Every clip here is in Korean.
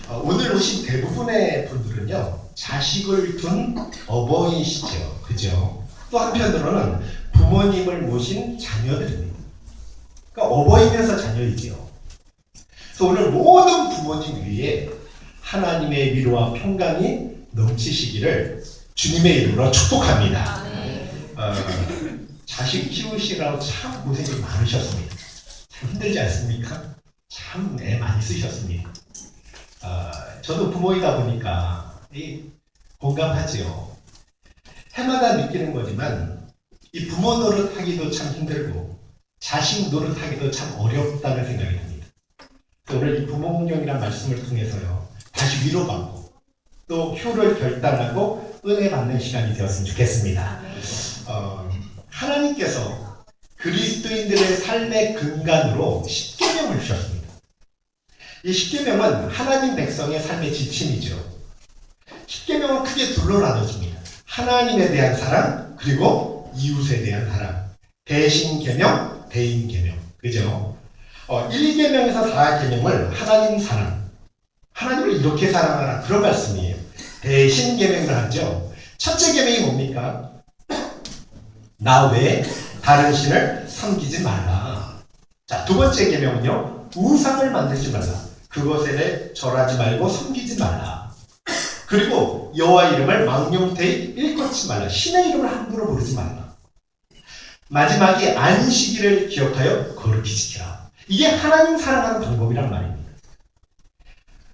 오늘 오신 대부분의 분들은요, 자식을 둔 어버이시죠. 그죠? 또 한편으로는 부모님을 모신 자녀들입니다. 그러니까 어버이면서 자녀이죠. 그래서 오늘 모든 부모님 위에 하나님의 위로와 평강이 넘치시기를 주님의 이름으로 축복합니다. 자식 키우시라고 참 고생이 많으셨습니다. 참 힘들지 않습니까? 참 애 많이 쓰셨습니다. 저도 부모이다 보니까 공감하지요. 해마다 느끼는 거지만 이 부모 노릇하기도 참 힘들고 자식 노릇하기도 참 어렵다는 생각이 듭니다. 오늘 이 부모 공경이라는 말씀을 통해서요, 다시 위로받고 또 효를 결단하고 은혜 받는 시간이 되었으면 좋겠습니다. 하나님께서 그리스도인들의 삶의 근간으로 십계명을 주셨습니다. 이 십계명은 하나님 백성의 삶의 지침이죠. 십계명은 크게 둘로 나눠집니다. 하나님에 대한 사랑, 그리고 이웃에 대한 사랑. 대신계명, 대인계명. 그죠? 1계명에서 4계명을 하나님 사랑, 하나님을 이렇게 사랑하라, 그런 말씀이에요. 대신계명을 하죠. 첫째 계명이 뭡니까? 나 외에 다른 신을 섬기지 말라. 자, 두 번째 계명은요, 우상을 만들지 말라. 그것에 절하지 말고 섬기지 말라. 그리고 여호와 이름을 망령되이 일컫지 말라. 신의 이름을 함부로 부르지 말라. 마지막이 안식일을 기억하여 거룩히 지키라. 이게 하나님 사랑하는 방법이란 말입니다.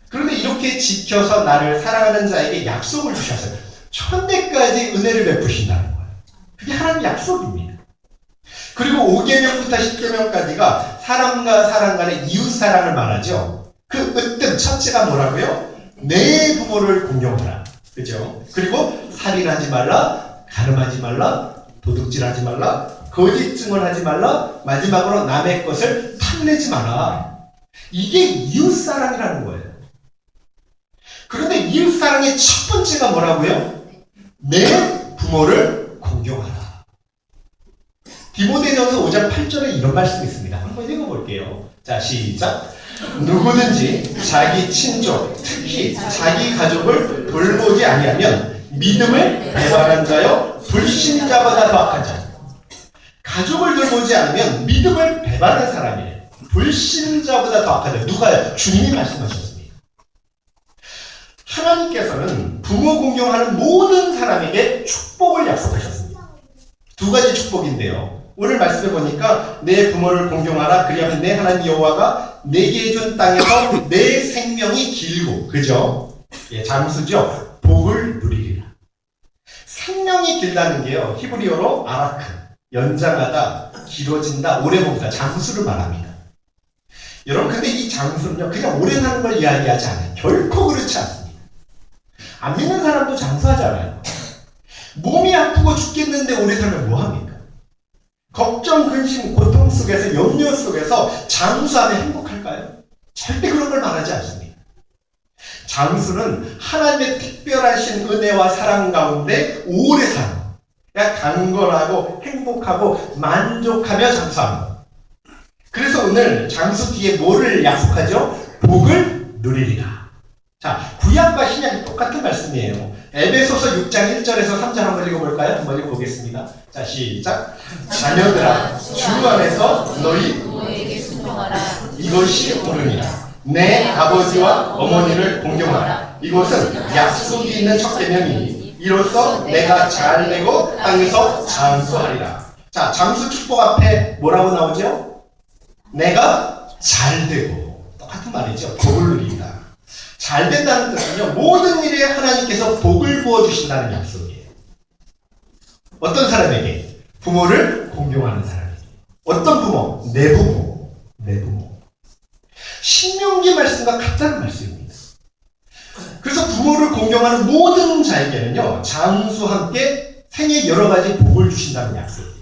그런데 이렇게 지켜서 나를 사랑하는 자에게 약속을 주셨어요. 천대까지 은혜를 베푸신다는 거예요. 그게 하나님 약속입니다. 그리고 5계명부터 10계명까지가 사람과 사람 간의 이웃 사랑을 말하죠. 그 으뜸 첫째가 뭐라고요? 내 부모를 공경하라. 그죠? 그리고 살인하지 말라, 가늠하지 말라, 도둑질하지 말라, 거짓 증언하지 말라, 마지막으로 남의 것을 탐내지 마라. 이게 이웃사랑이라는 거예요. 그런데 이웃사랑의 첫 번째가 뭐라고요? 내 부모를 공경하라. 디모데전서 5장 8절에 이런 말씀이 있습니다. 한번 읽어볼게요. 자, 시작. 누구든지 자기 친족, 특히 자기 가족을 돌보지 아니하면 믿음을 배반한 자여 불신자보다 더 악한 자. 가족을 돌보지 않으면 믿음을 배반한 사람이에요. 불신자보다 더 악한 자. 누가요? 주님이 말씀하셨습니다. 하나님께서는 부모 공경하는 모든 사람에게 축복을 약속하셨습니다. 두 가지 축복인데요. 오늘 말씀해 보니까 내 부모를 공경하라. 그리하면 내 하나님 여호와가 내게 준 땅에서 내 생명이 길고, 그죠? 예, 장수죠. 복을 누리리라. 생명이 길다는 게요, 히브리어로 아라크, 연장하다, 길어진다, 오래 봅니다. 장수를 말합니다. 여러분, 근데 이 장수는요, 그냥 오래 사는 걸 이야기하지 않아요. 결코 그렇지 않습니다. 안 믿는 사람도 장수하잖아요. 몸이 아프고 죽겠는데 오래 살면 뭐합니까? 걱정, 근심, 고통 속에서, 염려 속에서 장수하면 행복할까요? 절대 그런 걸 말하지 않습니다. 장수는 하나님의 특별하신 은혜와 사랑 가운데 오래 사는, 강건하고 행복하고 만족하며 장수하는. 그래서 오늘 장수 뒤에 뭐를 약속하죠? 복을 누리리라. 자, 구약과 신약이 똑같은 말씀이에요. 에베소서 6장 1절에서 3절 한번 읽어볼까요? 한번 읽어보겠습니다. 자, 시작. 자녀들아, 주 안에서 너희 부모에게 순종하라. 이것이 옳으니라. 내 아버지와 어머니를 공경하라. 이것은 약속이 있는 첫 계명이니 이로써 내가 잘 되고 땅에서 장수하리라. 자, 장수 축복 앞에 뭐라고 나오죠? 내가 잘 되고. 똑같은 말이죠. 복을 누린다. 잘 된다는 뜻은요, 모든 일에 하나님께서 복을 부어주신다는 약속이에요. 어떤 사람에게? 부모를 공경하는 사람에게. 어떤 부모? 내 부모. 내 부모. 신명기 말씀과 같다는 말씀입니다. 그래서 부모를 공경하는 모든 자에게는요, 장수와 함께 생에 여러 가지 복을 주신다는 약속이에요.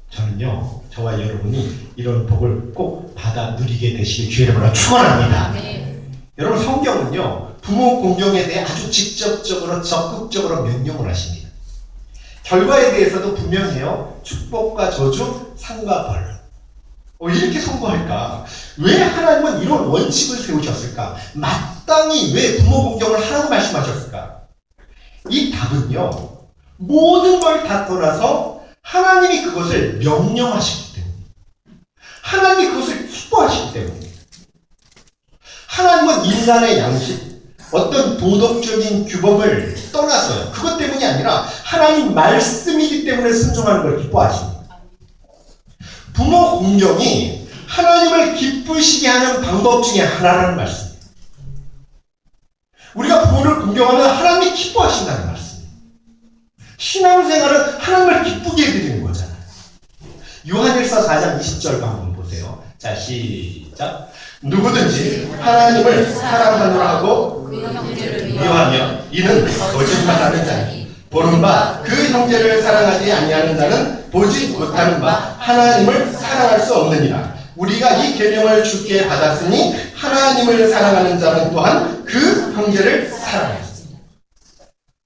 저는요, 저와 여러분이 이런 복을 꼭 받아 누리게 되시길 주의 이름으로 축원합니다. 여러분, 성경은요, 부모 공경에 대해 아주 직접적으로 적극적으로 명령을 하십니다. 결과에 대해서도 분명해요. 축복과 저주, 상과 벌. 이렇게 선고할까? 왜 하나님은 이런 원칙을 세우셨을까? 마땅히 왜 부모 공경을 하라고 말씀하셨을까? 이 답은요, 모든 걸 다 떠나서 하나님이 그것을 명령하시기 때문에, 하나님이 그것을 기뻐하시기 때문에, 하나님은 인간의 양식, 어떤 도덕적인 규범을 떠나서요, 그것 때문이 아니라 하나님 말씀이기 때문에 순종하는 걸 기뻐하십니다. 부모 공경이 하나님을 기쁘시게 하는 방법 중에 하나라는 말씀입니다. 우리가 부모를 공경하면 하나님이 기뻐하신다는 말씀입니다. 신앙생활은 하나님을 기쁘게 해드리는 거잖아요. 요한일서 4장 20절 한번 보세요. 자, 시작. 누구든지 하나님을 사랑하노라 하고 미워하며 이는 거짓말하는 자니 보는 바 그 형제를 사랑하지 아니하는 자는 보지 못하는 바 하나님을 사랑할 수 없느니라. 우리가 이 계명을 주께 받았으니 하나님을 사랑하는 자는 또한 그 형제를 사랑하였습니다.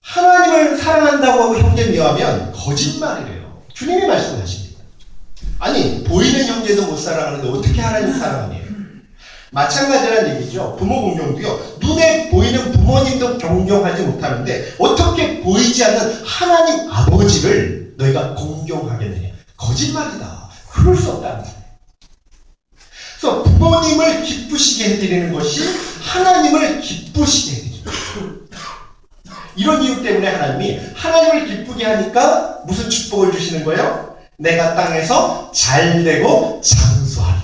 하나님을 사랑한다고 하고 형제 미워하면 거짓말이래요. 주님이 말씀하십니다. 아니, 보이는 형제도 못 사랑하는데 어떻게 하나님 사랑하네요. 마찬가지란 얘기죠. 부모 공경도요, 눈에 보이는 부모님도 존경하지 못하는데 어떻게 보이지 않는 하나님 아버지를 너희가 공경하겠느냐. 거짓말이다. 그럴 수 없다는 거예요. 그래서 부모님을 기쁘시게 해드리는 것이 하나님을 기쁘시게 해드립니다. 이런 이유 때문에 하나님이 하나님을 기쁘게 하니까 무슨 축복을 주시는 거예요? 내가 땅에서 잘되고 장수하리라.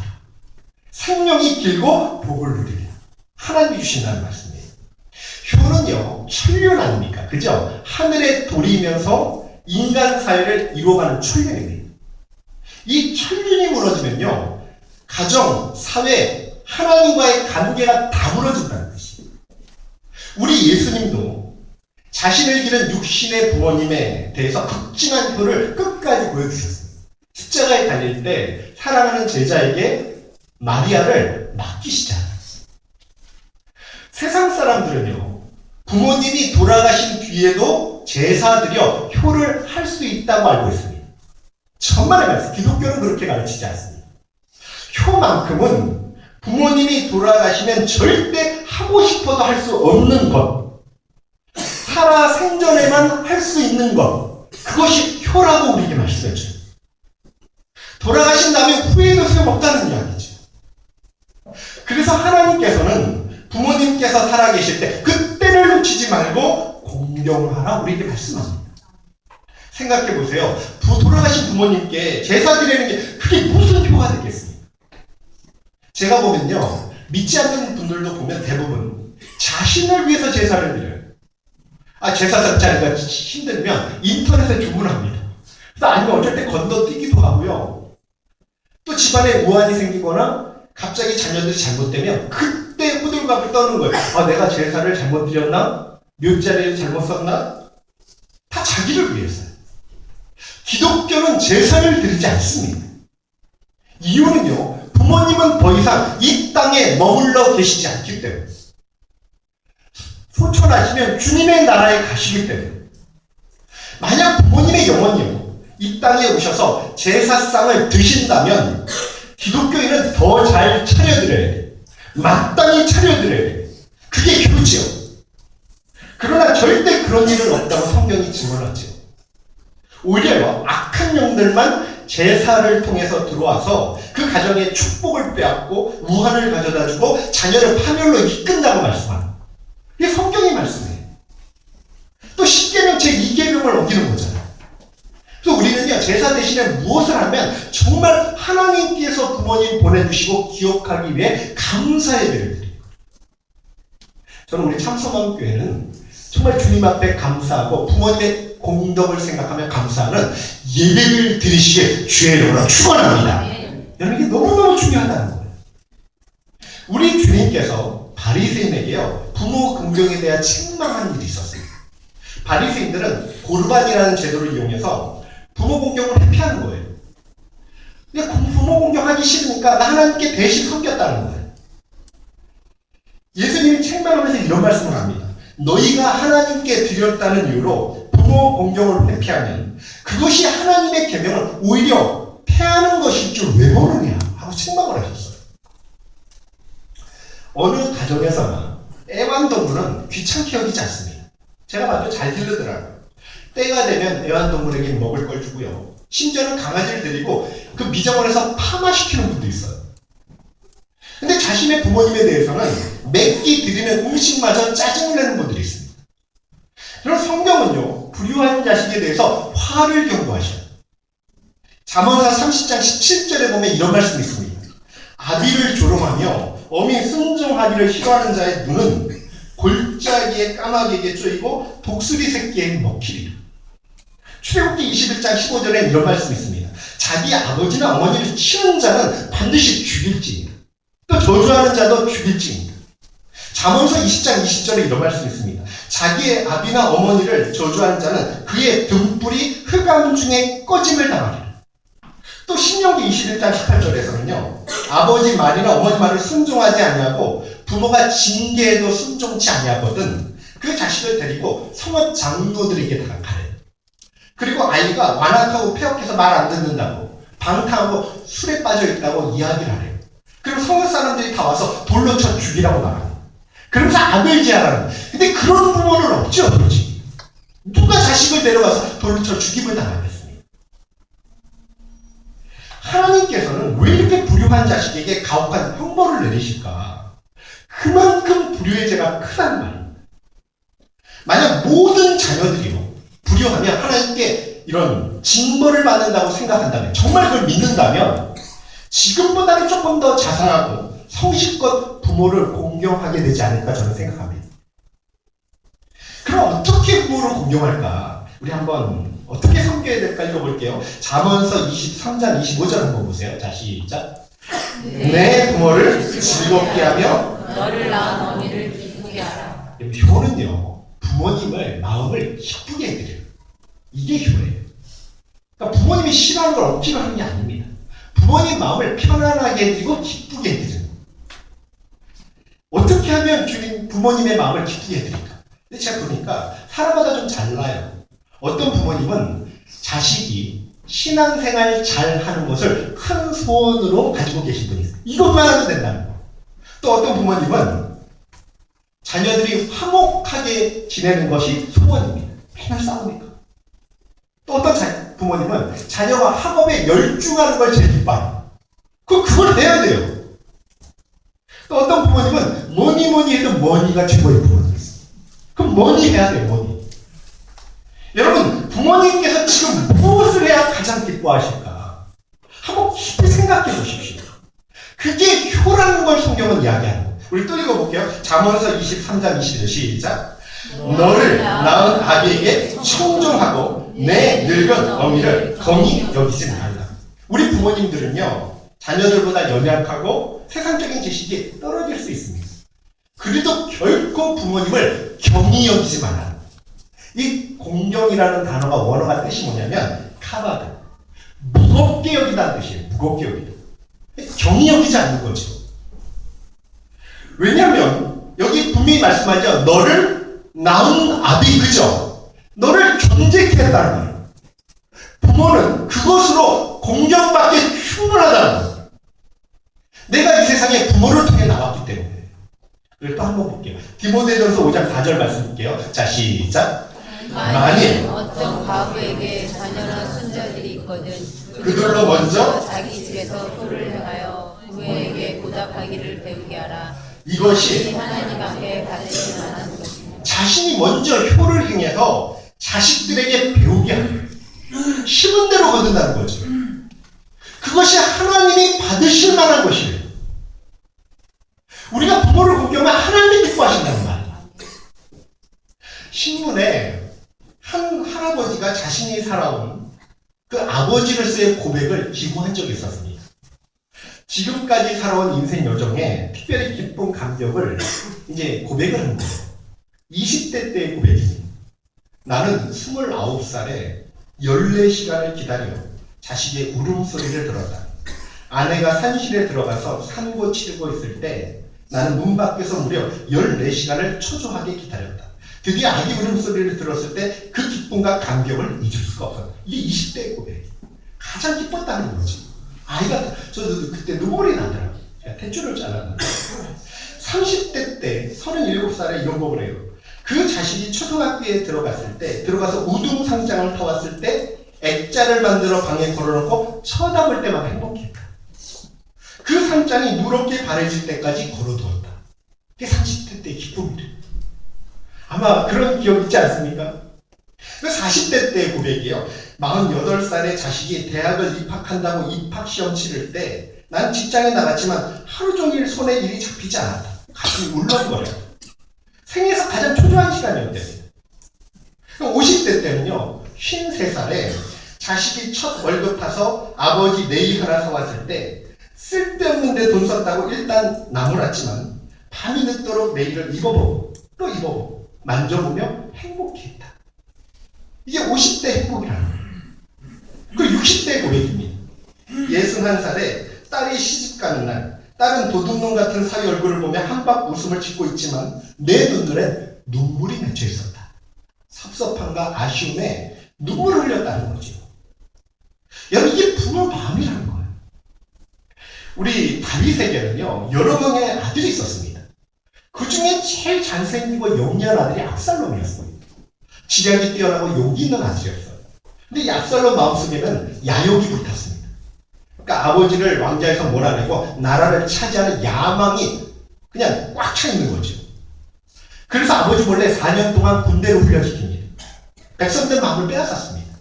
생명이 길고 복을 누리리라. 하나님이 주신다는 말씀이에요. 효는요, 천륜 아닙니까? 그죠? 하늘의 돌이면서 인간 사회를 이루어가는 천륜입니다. 이 천륜이 무너지면요, 가정, 사회, 하나님과의 관계가 다 무너진다는 뜻이에요. 우리 예수님도 자신을 기른 육신의 부모님에 대해서 극진한 효를 끝까지 보여주셨어요. 십자가에 달릴 때 사랑하는 제자에게 마리아를 맡기시지 않았어요. 세상 사람들은요, 부모님이 돌아가신 뒤에도 제사드려 효를 할 수 있다고 알고 있습니다. 천만의 말씀, 기독교는 그렇게 가르치지 않습니다. 효만큼은 부모님이 돌아가시면 절대 하고 싶어도 할 수 없는 것, 살아 생전에만 할 수 있는 것, 그것이 효라고 우리에게 말씀해줘요. 돌아가신 다음에 후회도 소용없다는 이야기죠. 그래서 하나님께서는 부모님께서 살아계실 때 그때를 놓치지 말고 공경하라 우리에게 말씀합니다. 생각해보세요. 돌아가신 부모님께 제사 드리는 게 그게 무슨 효가 되겠습니까? 제가 보면요, 믿지 않는 분들도 보면 대부분 자신을 위해서 제사를 드려요. 제사 자리가 힘들면 인터넷에 주문합니다. 그래서 아니면 어쩔 때 건너뛰기도 하고요. 또 집안에 우환이 생기거나 갑자기 자녀들이 잘못되면 그때 호들갑을 떠는 거예요. 내가 제사를 잘못 드렸나? 묘자리를 잘못 썼나? 다 자기를 위해서요. 기독교는 제사를 드리지 않습니다. 이유는요, 부모님은 더 이상 이 땅에 머물러 계시지 않기 때문에, 소천하시면 주님의 나라에 가시기 때문에, 만약 부모님의 영혼이요, 이 땅에 오셔서 제사상을 드신다면 기독교인은 더 잘 차려드려야 돼요. 마땅히 차려드려야 돼요. 그게 교지요. 그러나 절대 그런 일은 없다고 성경이 증언하죠. 오히려 악한 영들만 제사를 통해서 들어와서 그 가정에 축복을 빼앗고 우환을 가져다주고 자녀를 파멸로 이끈다고 말씀합니다. 이게 성경이 말씀이에요. 또 십계명 제2계명을 어기는 거잖아요. 그래서 우리는요, 제사 대신에 무엇을 하면 정말 하나님께서 부모님 보내주시고 기억하기 위해 감사 예배를 드려요. 저는 우리 참소망교회는 정말 주님 앞에 감사하고 부모님의 공덕을 생각하며 감사하는 예배를 드리시길 주의 이름으로 축원합니다. 여러분, 이게 너무너무 중요하다는 거예요. 우리 주님께서 바리새인에게요, 부모 공경에 대한 책망한 일이 있었어요. 바리새인들은 고르반이라는 제도를 이용해서 부모 공경을 회피하는 거예요. 근데 부모 공경하기 싫으니까 나 하나님께 대신 섬겼다는 거예요. 예수님이 책망하면서 이런 말씀을 합니다. 너희가 하나님께 드렸다는 이유로 부모 공경을 회피하면 그것이 하나님의 계명을 오히려 폐하는 것일 줄 왜 모르냐 하고 하고 책망을 하셨어요. 어느 가정에서나 애완동물은 귀찮게 여기지 않습니다. 제가 봐도 잘 기르더라고요. 때가 되면 애완동물에게 먹을 걸 주고요. 심지어는 강아지를 데리고 그 미정원에서 파마시키는 분도 있어요. 근데 자신의 부모님에 대해서는 매끼 드리는 음식마저 짜증을 내는 분들이 있습니다. 그럼 성경은요, 불효한 자식에 대해서 화를 경고하셔요. 잠언서 30장 17절에 보면 이런 말씀이 있습니다. 아비를 조롱하며 어미 순종하기를 싫어하는 자의 눈은 골짜기에 까마귀에게 쪼이고 독수리 새끼에 먹히리라. 출애굽기 21장 15절에 이런 말씀이 있습니다. 자기 아버지나 어머니를 치는 자는 반드시 죽일지니라. 또 저주하는 자도 죽일지니라. 잠언서 20장 20절에 이런 말씀이 있습니다. 자기의 아비나 어머니를 저주하는 자는 그의 등불이 흑암 중에 꺼짐을 당하리라. 또 신명기 21장 18절에서는요. 아버지 말이나 어머니 말을 순종하지 아니하고 부모가 징계해도 순종치 아니하거든 그 자식을 데리고 성읍 장로들에게 가래. 그리고 아이가 완악하고 폐역해서 말 안 듣는다고 방탕하고 술에 빠져 있다고 이야기를 하래요. 그리고 성읍 사람들이 다 와서 돌로 쳐 죽이라고 말합니다. 그러면서 악을 지하라는. 근데 그런 부모는 없죠, 솔직히. 누가 자식을 데려가서 돌로 쳐 죽임을 당하겠습니까? 하나님께서는 왜 이렇게 불효한 자식에게 가혹한 형벌을 내리실까? 그만큼 불효의 죄가 크다는 말입니다. 만약 모든 자녀들이요, 불효하면 하나님께 이런 징벌을 받는다고 생각한다면, 정말 그걸 믿는다면, 지금보다는 조금 더 자상하고 성실껏 부모를 공경하게 되지 않을까 저는 생각합니다. 그럼 어떻게 부모를 공경할까? 우리 한번 어떻게 섬겨야 될까 읽어볼게요. 잠언서 23장 25절 한번 보세요. 자, 시작. 내 부모를 즐겁게 하며 너를 낳은 어미를 기쁘게 하라. 효는요, 부모님을 마음을 기쁘게 해드려요. 이게 효예요. 그러니까 부모님이 싫어하는 걸 억지로 하는 게 아닙니다. 부모님 마음을 편안하게 해드리고 기쁘게 해드리는 거예요. 어떻게 하면 부모님의 마음을 기쁘게 해드릴까? 근데 제가 보니까 사람마다 좀 달라요. 어떤 부모님은 자식이 신앙생활 잘 하는 것을 큰 소원으로 가지고 계신 분이 있어요. 이것만 하면 된다는 거예요. 또 어떤 부모님은 자녀들이 화목하게 지내는 것이 소원입니다. 맨날 싸우니까. 또 어떤 부모님은 자녀가 학업에 열중하는 걸 제일 기뻐해요. 그걸 해야 돼요. 또 어떤 부모님은 뭐니 해도 머니가 최고의 부모님이 있어요. 그럼 머니 해야 돼요, 머니. 여러분, 부모님께서 지금 무엇을 해야 가장 기뻐하실까? 한번 깊이 생각해 보십시오. 그게 효라는 걸 성경은 이야기하는 거예요. 우리 또 읽어볼게요. 잠언서 23장 21절 시작. 너를 낳은 아비에게 청종하고 내 늙은 어미를 긍히 여기지 말라. 우리 부모님들은요, 자녀들보다 연약하고 세상적인 지식이 떨어질 수 있습니다. 그래도 결코 부모님을 경히 여기지 말라. 이 공경이라는 단어가 원어가 뜻이 뭐냐면 카바드, 무겁게 여기다는 뜻이에요. 무겁게 여기다. 경히 여기지 않는 거죠. 왜냐하면 여기 분명히 말씀하죠. 너를 낳은 아비, 그죠? 너를 존재케 했다는 거예요. 부모는 그것으로 공경받기 충분하다는 거예요. 내가 이 세상에 부모를 통해 나왔기 때문에. 그걸 또 한번 볼게요. 디모데전서 5장 4절 말씀 볼게요. 자, 시작. 만일 어떤 과부에게 자녀나 손자들이 있거든 그들로 먼저 자기 집에서 토를 행하여 부모에게 보답하기를 배우게 하라. 이것이 하나님 앞에 받으실 만한 것입니다. 자신이 먼저 효를 행해서 자식들에게 배우게 하는 거예요. 심은 대로 거둔다는 거죠. 그것이 하나님이 받으실 만한 것이에요. 우리가 부모를 공경하면 하나님이 기뻐하신다는 말이에요. 신문에 한 할아버지가 자신이 살아온 그 아버지로서의 고백을 기고한 적이 있었습니다. 지금까지 살아온 인생 여정에 특별히 기쁜 감격을 이제 고백을 한 거예요. 20대 때의 고백입니다. 나는 29살에 14시간을 기다려 자식의 울음소리를 들었다. 아내가 산실에 들어가서 산고 치르고 있을 때 나는 문 밖에서 무려 14시간을 초조하게 기다렸다. 드디어 아기 울음소리를 들었을 때 그 기쁨과 감격을 잊을 수가 없었다. 이게 20대의 고백이에요. 가장 기뻤다는 거지. 저도 그때 눈물이 나더라고요. 제가 탯줄을 잘랐는데 30대 때 37살에 이런 곡을 해요. 그 자식이 초등학교에 들어가서 우등상장을 타왔을 때 액자를 만들어 방에 걸어놓고 쳐다볼 때마다 행복했다. 그 상장이 누렇게 바래질 때까지 걸어두었다. 그게 30대 때 기쁨이래. 아마 그런 기억 있지 않습니까? 40대 때 고백이에요. 48살에 자식이 대학을 입학한다고 입학시험 치를 때 난 직장에 나갔지만 하루 종일 손에 일이 잡히지 않았다. 가슴이 울렁거려. 생에서 가장 초조한 시간이었대요. 50대 때는요. 53살에 자식이 첫 월급 타서 아버지 네일 하나 사왔을 때 쓸데없는데 돈 썼다고 일단 나무랐지만 밤이 늦도록 네일을 입어보고 또 입어보고 만져보며 행복했다. 이게 50대 행복이라는 거예요. 그 60대 고백입니다. 61살에 딸이 시집가는 날 딸은 도둑놈 같은 사위 얼굴을 보며 한박 웃음을 짓고 있지만 내 눈물엔 눈물이 맺혀 있었다. 섭섭함과 아쉬움에 눈물을 흘렸다는 거죠. 여러분 이게 부모 마음이라는 거예요. 우리 다윗에게는요 여러 명의 아들이 있었습니다. 그 중에 제일 잘생기고 영리한 아들이 압살롬이었어요. 지략이 뛰어나고 용기 있는 아들이었어요. 근데 이 압살롬 마음속에는 야욕이 불탔습니다. 그러니까 아버지를 왕좌에서 몰아내고 나라를 차지하는 야망이 그냥 꽉 차 있는 거죠. 그래서 아버지 몰래 4년 동안 군대로 훈련시킵니다. 백성들 마음을 빼앗았습니다.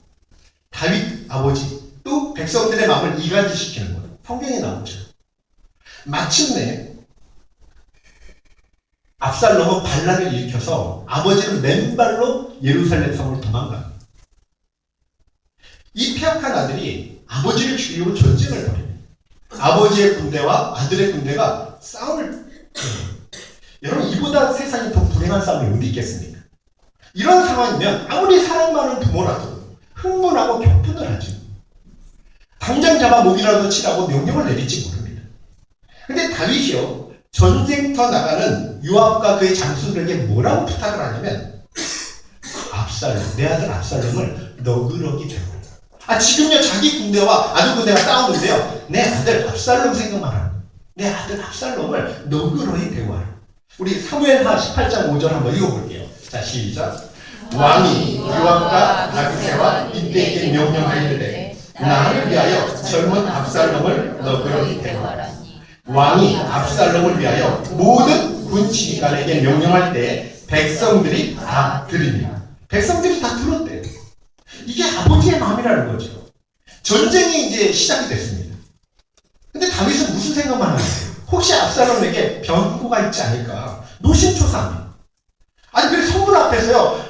다윗 아버지 또 백성들의 마음을 이간질시키는 거예요. 성경에 나오죠. 마침내 압살롬은 반란을 일으켜서 아버지는 맨발로 예루살렘 성을 도망갑니다. 이 폐역한 아들이 아버지를 죽이려고 전쟁을 벌입니다. 아버지의 군대와 아들의 군대가 싸움을 해요. 여러분 이보다 세상에 더 불행한 싸움이 어디 있겠습니까? 이런 상황이면 아무리 사랑 많은 부모라도 흥분하고 격분을 하죠. 당장 잡아 목이라도 치라고 명령을 내릴지 모릅니다. 근데 다윗이요 전쟁터 나가는 요압과 그의 장수들에게 뭐라고 부탁을 하냐면 압살롬, 내 아들 압살롬을 너그러기 배우라. 지금요 자기 군대와 아들 군대가 싸우는데요 내 아들 압살롬 생각만 하는 거예요. 내 아들 압살롬을 너그러이 대우하라. 우리 사무엘하 18장 5절 한번 읽어볼게요. 자 시작. 왕이 요압과 아비새와 이때에게 명령하였되 나를 위하여 젊은 압살롬을 너그러이 대우하라니. 왕이 압살롬을 위하여 모든 군 지휘관에게 명령할 때 백성들이 다 들으니라. 백성들이 다 들었대요. 이게 아버지의 마음이라는 거죠. 전쟁이 이제 시작이 됐습니다. 근데 다윗은 무슨 생각만 하는 거예요? 혹시 압살롬에게 변고가 있지 않을까? 노심초사합니다. 그래서 성문 앞에서요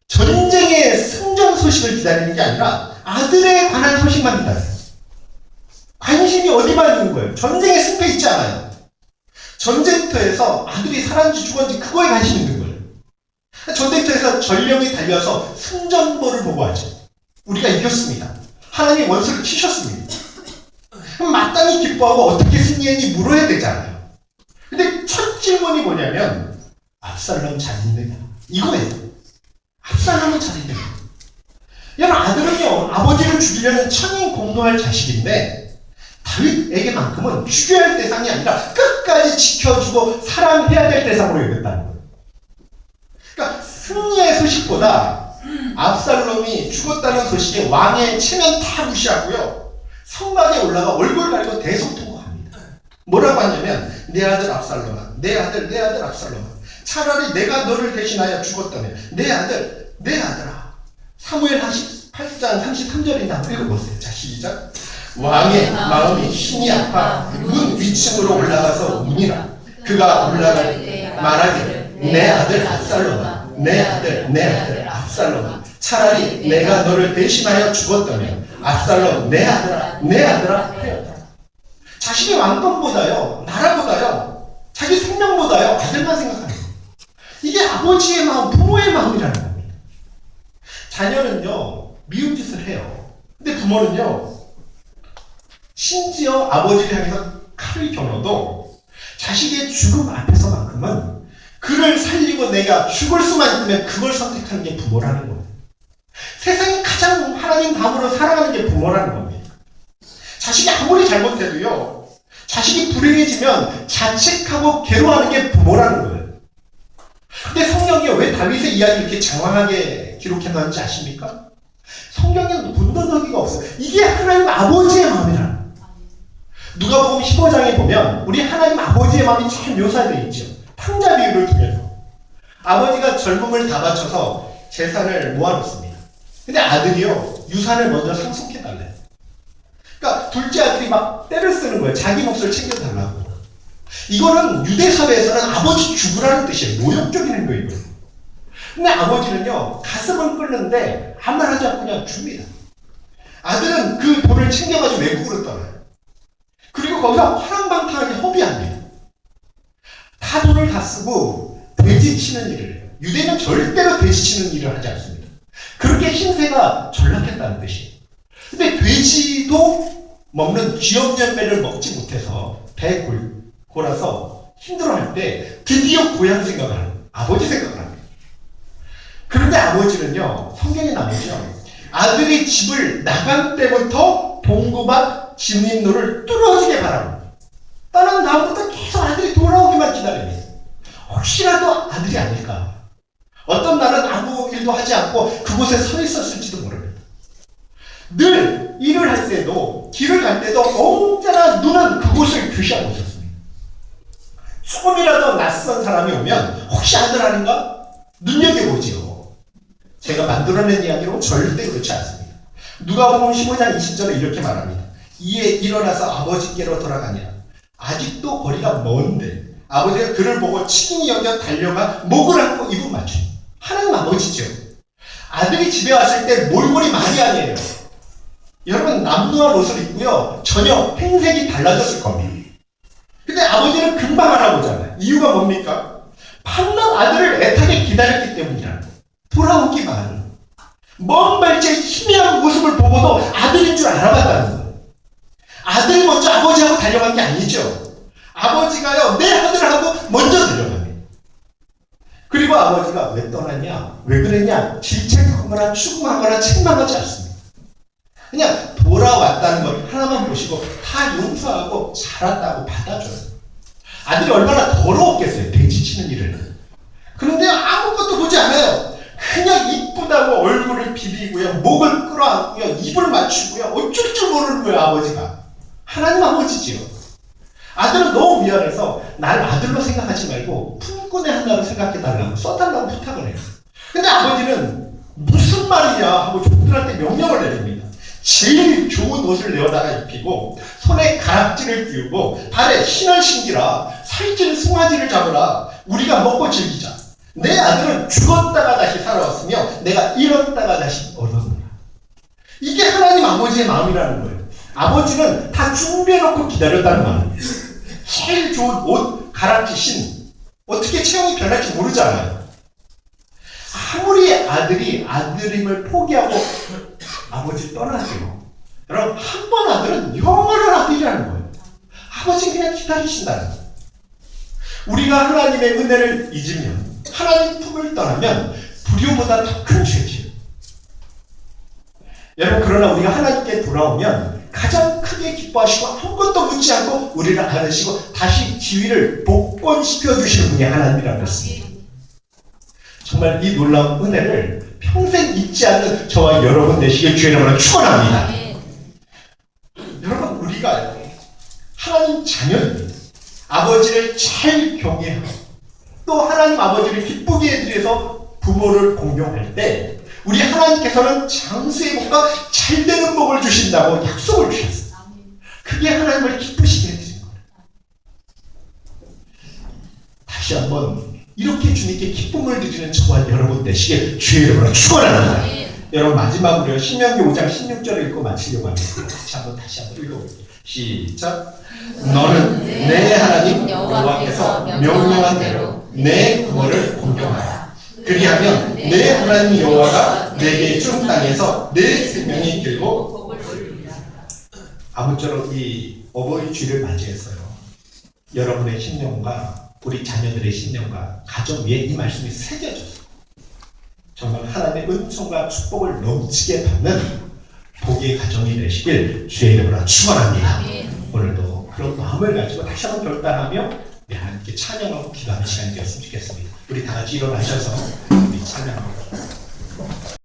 전쟁의 승전 소식을 기다리는 게 아니라 아들에 관한 소식만 기다려요. 관심이 어디만 있는 거예요? 전쟁의 승패 있지 않아요. 전쟁터에서 아들이 살았는지 죽었는지 그거에 관심이 있는 거예요. 전쟁터에서 전령이 달려서 승전보를 보고하죠. 우리가 이겼습니다. 하나님 원수를 치셨습니다. 그럼 마땅히 기뻐하고 어떻게 승리했니 물어야 되잖아요. 근데 첫 질문이 뭐냐면 압살롬 잘 있느냐 이거예요. 압살롬은 잘 있느냐. 여러분 아들은요 아버지를 죽이려는 천인공노할 자식인데 다윗에게만큼은 죽여야 할 대상이 아니라 끝까지 지켜주고 사랑해야 될 대상으로 여겼다는 거예요. 그러니까 승리의 소식보다 압살롬이 죽었다는 소식에 왕의 체면 다 무시하고요 성막에 올라가 얼굴 가리고 대성통곡합니다. 뭐라고 하냐면 내 아들 압살롬아, 내 아들 압살롬아, 차라리 내가 너를 대신하여 죽었다면 내 아들아. 사무엘하 18장 33절인데 한번 읽어보세요. 자 시작. 왕의 마음이 힘이 아파 문 위층으로 올라가서 우니라. 그가 올라갈 때 말하기를 내 아들 압살롬아, 내 아들 압살롬아, 차라리 내가 너를 대신하여 죽었다면 압살롬 내 아들아 하였다. 자신의 왕권보다요 나라보다요 자기 생명보다요 아들만 생각하는 거예요. 이게 아버지의 마음, 부모의 마음이라는 겁니다. 자녀는요 미운 짓을 해요. 근데 부모는요 심지어 아버지를 향해서 칼을 겨눠도 자식의 죽음 앞에서만큼은 그를 살리고 내가 죽을 수만 있으면 그걸 선택하는 게 부모라는 거예요. 세상에 가장 하나님 다음으로 사랑하는 게 부모라는 겁니다. 자식이 아무리 잘못해도요, 자식이 불행해지면 자책하고 괴로워하는 게 부모라는 거예요. 근데 성경이 왜 다윗의 이야기를 이렇게 장황하게 기록해놨는지 아십니까? 성경에는 분단하기가 없어요. 이게 하나님 아버지의 마음이라는 거예요. 누가복음 15장에 보면 우리 하나님 아버지의 마음이 잘 묘사되어 있죠. 탕자 비유를 통해서. 아버지가 젊음을 다 바쳐서 재산을 모아놓습니다. 근데 아들이요, 유산을 먼저 상속해달래요. 그러니까 둘째 아들이 막 때를 쓰는 거예요. 자기 몫을 챙겨달라고. 이거는 유대 사회에서는 아버지 죽으라는 뜻이에요. 모욕적인 행동이거든요. 근데 아버지는요, 가슴을 끓는데 아무 말 하지 않고 그냥 줍니다. 아들은 그 돈을 챙겨가지고 외국으로 떠나요. 그리고 거기서 화랑방탕하게 허비합니다. 다 돈을 다 쓰고 돼지 치는 일을 해요. 유대는 절대로 돼지 치는 일을 하지 않습니다. 그렇게 힘세가 전락했다는 뜻이에요. 근데 돼지도 먹는 쥐염년매를 먹지 못해서 배에 골아서 힘들어할 때 드디어 고향 생각을 하는 거예요. 아버지 생각을 합니다. 그런데 아버지는요, 성경에 나오죠. 아들이 집을 나간 때부터 동구밭 진입로를 뚫어지게 바랍니다. 떠난 다음부터 계속 아들이 돌아오기만 기다립니다. 혹시라도 아들이 아닐까. 어떤 날은 아무 일도 하지 않고 그곳에 서 있었을지도 모릅니다. 늘 일을 할 때도 길을 갈 때도 언제나 눈은 그곳을 규시하고 있었습니다. 조금이라도 낯선 사람이 오면 혹시 아들 아닌가? 눈여겨보지요. 제가 만들어낸 이야기로 절대 그렇지 않습니다. 누가복음 15장 20절에 이렇게 말합니다. 이에 일어나서 아버지께로 돌아가니라. 아직도 거리가 먼데 아버지가 그를 보고 친히 여겨 달려가 목을 안고 입을 맞추니. 하나님 아버지죠. 아들이 집에 왔을 때 몰골이 마리아니에요. 여러분, 남루한 옷을 입고요, 전혀 행색이 달라졌을 겁니다. 근데 아버지는 금방 알아보잖아요. 이유가 뭡니까? 밤낮 아들을 애타게 기다렸기 때문이라는 거예요. 돌아오기만. 먼 발치의 희미한 모습을 보고도 아들인 줄 알아봤다는 거예요. 아들이 먼저 아버지하고 달려간 게 아니죠. 아버지가요, 내 아들하고 먼저 달려갑니다. 그리고 아버지가 왜 떠났냐, 왜 그랬냐, 질책하거나 추궁하거나 책망하지 않습니다. 그냥 돌아왔다는 걸 하나만 보시고 다 용서하고 잘 왔다고 받아줘요. 아들이 얼마나 더러웠겠어요, 돼지 치는 일을. 그런데 아무것도 보지 않아요. 그냥 이쁘다고 얼굴을 비비고요, 목을 끌어안고요, 입을 맞추고요, 어쩔 줄 모르는 거예요, 아버지가. 하나님 아버지지요. 아들은 너무 미안해서 날 아들로 생각하지 말고 품꾼의 하나로 생각해달라고 써달라고 부탁을 해요. 근데 아버지는 무슨 말이냐 하고 종들한테 명령을 내립니다. 제일 좋은 옷을 내어다가 입히고 손에 가락지를 끼우고 발에 신을 신기라, 살찐 송아지를 잡으라, 우리가 먹고 즐기자. 내 아들은 죽었다가 다시 살아왔으며 내가 잃었다가 다시 얻었노라. 이게 하나님 아버지의 마음이라는 거예요. 아버지는 다 준비해놓고 기다렸다는 마음이에요. 제일 좋은 옷, 가락지, 신. 어떻게 체형이 변할지 모르잖아요. 아무리 아들이 아들임을 포기하고 아버지 떠나세요. 여러분, 한 번 아들은 영원한 아들이라는 거예요. 아버지는 그냥 기다리신다는 거예요. 우리가 하나님의 은혜를 잊으면, 하나님 품을 떠나면 불효보다 더 큰 죄지요. 여러분, 그러나 우리가 하나님께 돌아오면 가장 크게 기뻐하시고 아무것도 묻지 않고 우리를 안으시고 다시 지위를 복권시켜 주시는 분이 하나님이라고 했습니다. 정말 이 놀라운 은혜를 평생 잊지 않는 저와 여러분 되시길 주의 이름으로 축원합니다. 여러분, 우리가 하나님 자녀입니다. 아버지를 잘 경외하고 또 하나님 아버지를 기쁘게 해드려서 부모를 공경할 때 우리 하나님께서는 장수의 복과 잘되는 복을 주신다고 약속을 주셨어요. 그게 하나님을 기쁘시게 해드린 거예요. 다시 한번 이렇게 주님께 기쁨을 드리는 저와 여러분 되시길 주의 이름으로 축원합니다. 여러분, 마지막으로 신명기 5장 16절을 읽고 마치려고 합니다. 다시 한번 읽어볼게요. 시작. 너는 내 하나님 여호와께서 명령한 대로 내 부모를 공경하라. 그리하면 내 하나님 여호와가 내게 준 땅에서 내 생명이 길고 복을 이루리라. 아무쪼록 이 어버이 주일을 맞이해서요, 여러분의 심령과 우리 자녀들의 심령과 가정 위에 이 말씀이 새겨져서 정말 하나님의 은총과 축복을 넘치게 받는 복의 가정이 되시길 주의 이름으로 축원합니다. 아멘. 오늘도 그런 마음을 가지고 다시 한번 결단하며 하나님께 찬양하고 기도하는 시간이 되었으면 좋겠습니다. 우리 다 같이 일어나셔서 우리 찬양하고